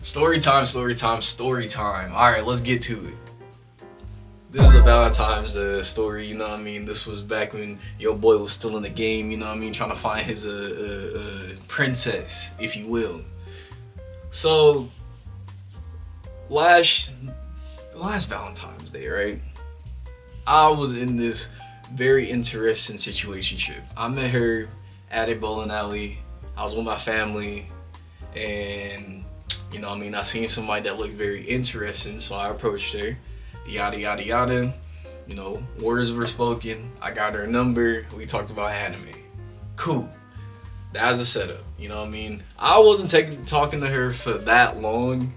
Story time, story time, story time. Alright, let's get to it. This is a Valentine's story, you know what I mean? This was back when your boy was still in the game, you know what I mean? Trying to find his princess, if you will. So, last Valentine's Day, right? I was in this very interesting situationship. I met her at a bowling alley. I was with my family, and you know what I mean, I seen somebody that looked very interesting, so I approached her. Yada yada yada. You know, words were spoken. I got her number. We talked about anime. Cool. That's a setup. You know what I mean? I wasn't talking to her for that long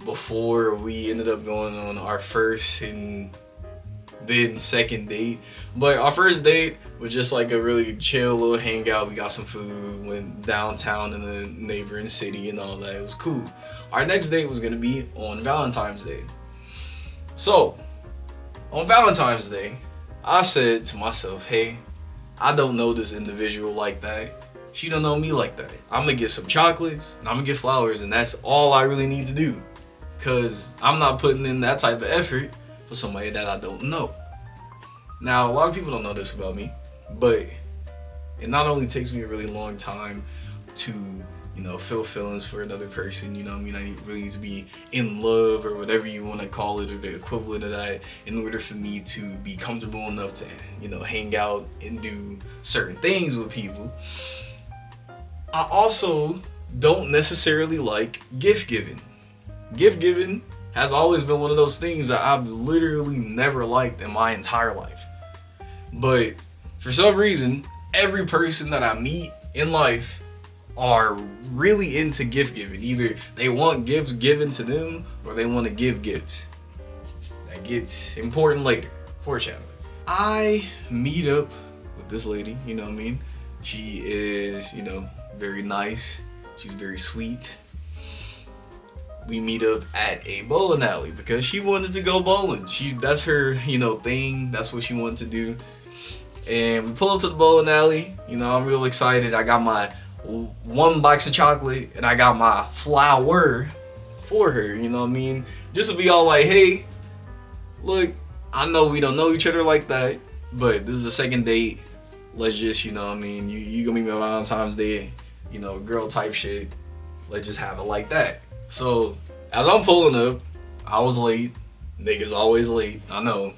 before we ended up going on our first and then second date. But our first date was just like a really chill little hangout. We got some food, went downtown in the neighboring city and all that. It was cool. Our next date was gonna be on Valentine's Day. So, on Valentine's Day, I said to myself, hey, I don't know this individual like that. She don't know me like that. I'm gonna get some chocolates and I'm gonna get flowers, and that's all I really need to do. Cause I'm not putting in that type of effort for somebody that I don't know. Now, a lot of people don't know this about me, but it not only takes me a really long time to, you know, feel feelings for another person, you know what I mean? I really need to be in love or whatever you want to call it, or the equivalent of that, in order for me to be comfortable enough to, you know, hang out and do certain things with people. I also don't necessarily like gift giving. Gift giving has always been one of those things that I've literally never liked in my entire life. But for some reason, every person that I meet in life are really into gift giving. Either they want gifts given to them or they want to give gifts. That gets important later. Foreshadowing. I meet up with this lady, you know what I mean? She is, you know, very nice. She's very sweet. We meet up at a bowling alley because she wanted to go bowling. That's her, you know, thing. That's what she wanted to do. And we pull up to the bowling alley. You know, I'm real excited. I got my one box of chocolate and I got my flower for her, you know what I mean? Just to be all like, hey, look, I know we don't know each other like that, but this is a second date. Let's just, you know what I mean? You gonna meet me on Valentine's Day, you know, girl type shit. Let's just have it like that. So, as I'm pulling up, I was late. Niggas always late, I know.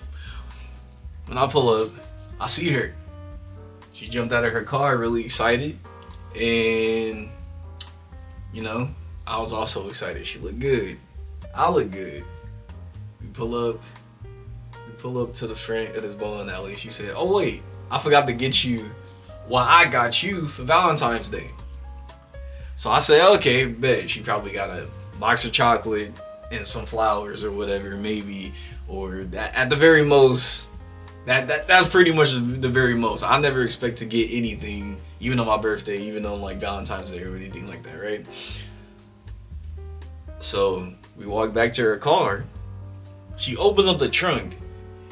When I pull up, I see her. She jumped out of her car really excited. And, you know, I was also excited. She looked good. I look good. We pull up to the front of this bowling alley. She said, oh wait, I forgot to get you what I got you for Valentine's Day. So I said, okay, bet. She probably got a box of chocolate and some flowers or whatever, maybe. Or that, at the very most, that's pretty much the very most. I never expect to get anything, even on my birthday, even on like Valentine's Day or anything like that, right? So we walk back to her car. She opens up the trunk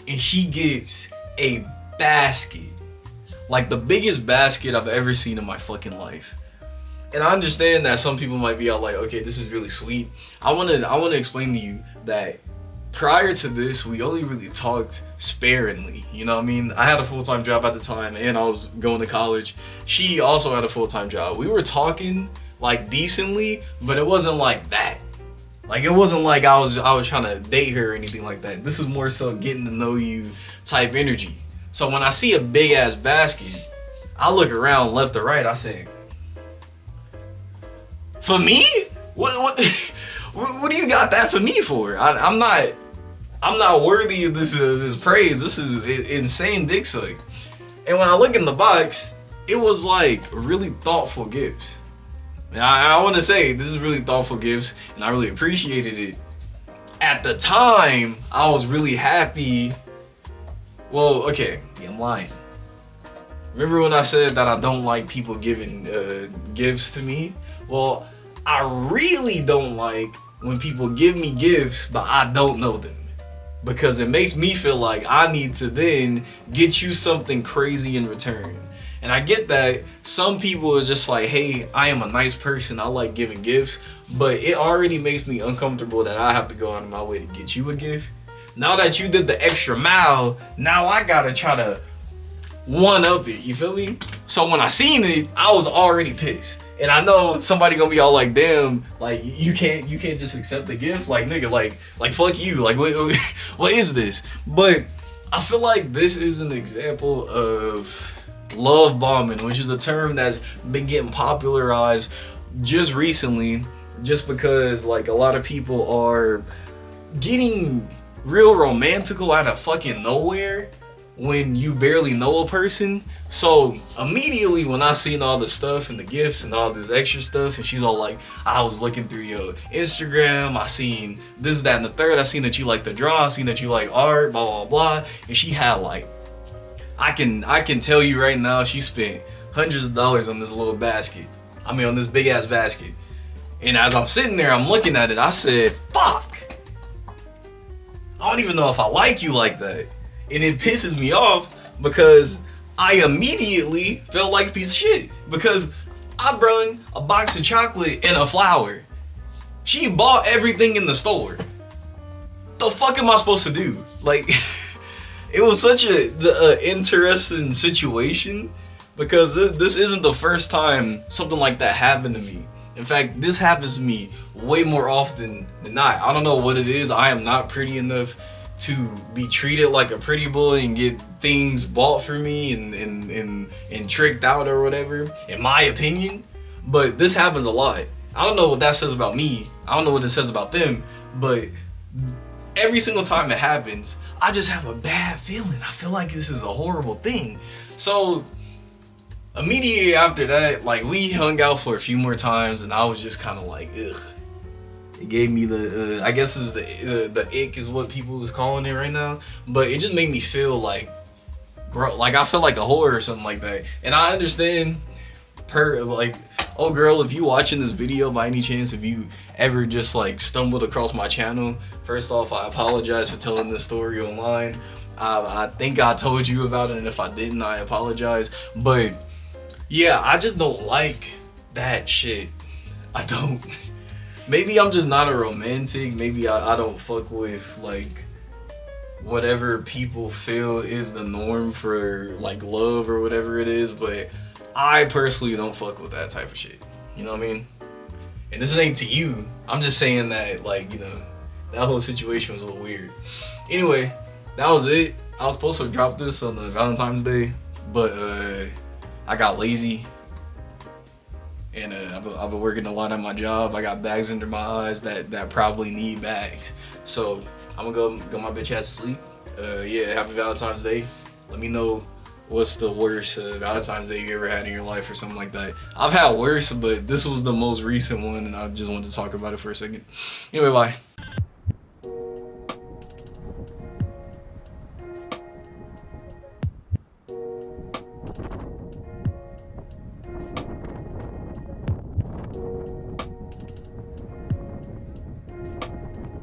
and she gets a basket. Like the biggest basket I've ever seen in my fucking life. And I understand that some people might be all like, okay, this is really sweet. I wanna explain to you that prior to this, we only really talked sparingly, you know what I mean? I had a full-time job at the time and I was going to college. She also had a full-time job. We were talking like decently, but it wasn't like that. Like it wasn't like I was trying to date her or anything like that. This was more so getting to know you type energy. So when I see a big ass basket, I look around left or right, I say, for me? What do you got that for me for? I'm not worthy of this praise. This is insane dick suck. And when I look in the box, it was like really thoughtful gifts. And I want to say this is really thoughtful gifts, and I really appreciated it. At the time, I was really happy. Well, okay, yeah, I'm lying. Remember when I said that I don't like people giving gifts to me? Well, I really don't like when people give me gifts, but I don't know them. Because it makes me feel like I need to then get you something crazy in return. And I get that some people are just like, hey, I am a nice person, I like giving gifts. but it already makes me uncomfortable that I have to go out of my way to get you a gift. Now that you did the extra mile, now I gotta try to one up it, you feel me? So when I seen it, I was already pissed. And I know somebody gonna be all like, damn, like you can't just accept the gift, like nigga, like fuck you, like what is this? But I feel like this is an example of love bombing, which is a term that's been getting popularized just recently, just because like a lot of people are getting real romantical out of fucking nowhere when you barely know a person. So immediately when I seen all the stuff and the gifts and all this extra stuff, and she's all like, I was looking through your Instagram, I seen this, that, and the third, I seen that you like to draw, I seen that you like art, blah blah blah, and she had like, I can tell you right now, she spent hundreds of dollars on this little basket. I mean on this big ass basket. And as I'm sitting there, I'm looking at it, I said, fuck, I don't even know if I like you like that. And it pisses me off because I immediately felt like a piece of shit. Because I brought a box of chocolate and a flower. She bought everything in the store. The fuck am I supposed to do? Like, it was such a interesting situation because this isn't the first time something like that happened to me. In fact, this happens to me way more often than not. I don't know what it is. I am not pretty enough to be treated like a pretty boy and get things bought for me and tricked out or whatever, in my opinion. But this happens a lot. I don't know what that says about me. I don't know what it says about them. But every single time it happens, I just have a bad feeling. I feel like this is a horrible thing. So immediately after that, like we hung out for a few more times and I was just kind of like, ugh. It gave me the, I guess is the ick is what people is calling it right now. But it just made me feel like, like I feel like a whore or something like that. And I understand, like, oh girl, if you watching this video by any chance, if you ever just like stumbled across my channel, first off, I apologize for telling this story online. I think I told you about it, and if I didn't, I apologize. But yeah, I just don't like that shit. I don't. Maybe I'm just not a romantic. Maybe I don't fuck with like whatever people feel is the norm for like love or whatever it is. But I personally don't fuck with that type of shit. You know what I mean? And this ain't to you. I'm just saying that, like, you know, that whole situation was a little weird. Anyway, that was it. I was supposed to drop this on the Valentine's Day, but I got lazy. And I've been working a lot at my job. I got bags under my eyes that probably need bags. So I'm gonna go my bitch ass to sleep. Yeah, happy Valentine's Day. Let me know what's the worst Valentine's Day you ever had in your life or something like that. I've had worse, but this was the most recent one and I just wanted to talk about it for a second. Anyway, bye.